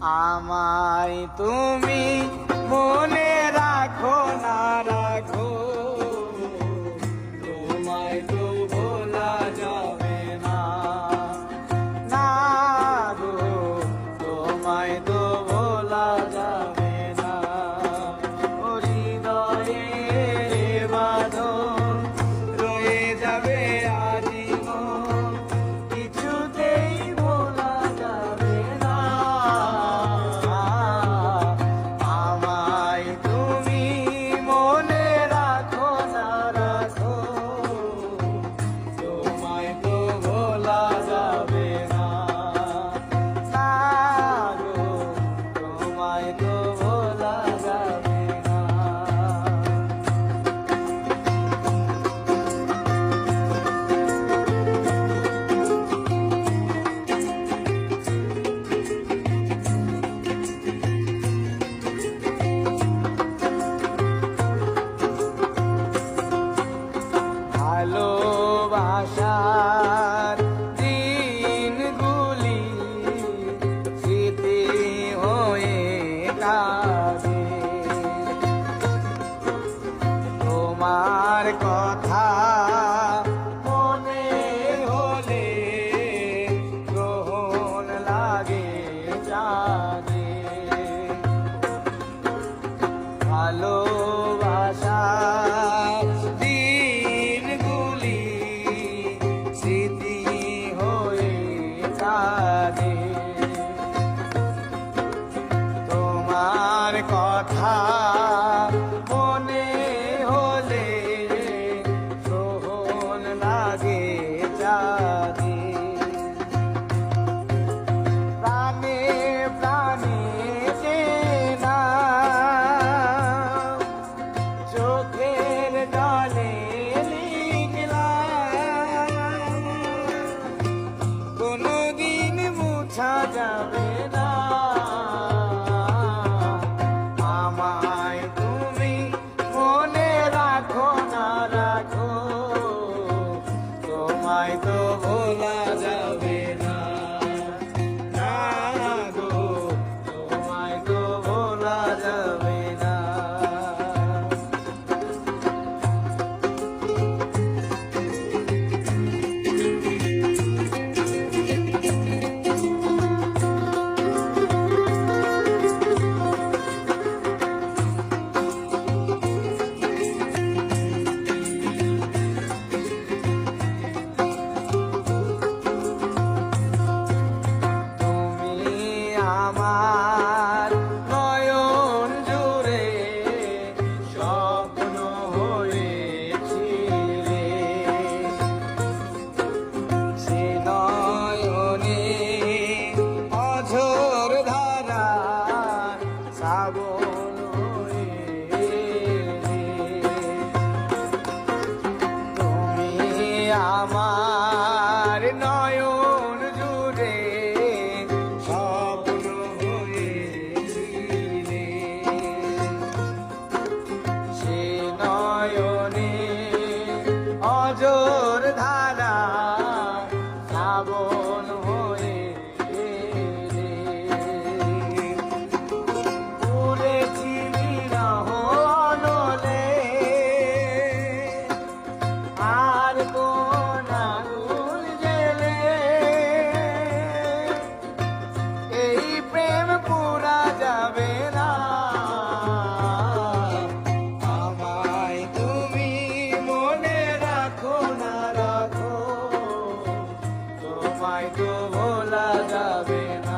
আমায় তুমি মনে রাখো না রাখো, তোমায় তো ভোলা যাবে না, না গো তোমায় তো ভোলা যাবে না। ও হৃদয়ে বাঁধন রয়ে যাবে আজীবন, কিছুতেই ভোলা যাবে না। আমায় তুমি মনে রাখো না রাখো, তোমায় তো ভোলা যাবে না, না গো তোমায় তো ভোলা যাবে না। ভালোবাসার দিনগুলি স্মৃতি হয়ে কাঁদে, তোমার কথা মনে হলে গ্রহণ লাগে জানে। ভালোবাসার দিনগুলি স্মৃতি হয়ে কাঁদে, তোমার কথা মনে হলে গ্রহণ লাগে জানে। প্রাণে প্রাণে চেনা চোখের জলে লিখলাম, কোনদিন মুছা যাবে না। আমায় তুমি মনে রাখো না রাখো, তোমায় তো ভোলা যাবে না, না গো তোমায় তো ভোলা যাবে না। আমার নয়ন জুড়ে স্বপ্ন হয়েছিলে, সে নয়নে অঝোর ধারা শ্রাবণ হয়ে। তুমি আমার নয়ন জুড়ে স্বপ্ন হয়েছিলে, সে নয়নে অঝোর ধারা শ্রাবণ হয়ে। উড়েছিলি নহলে আর কোন আগুন জেলে, এই প্রেম পুরা যাবে না। আমায় তুমি মনে রাখো না রাখো, তোমায় তো ভোলা যাবে না।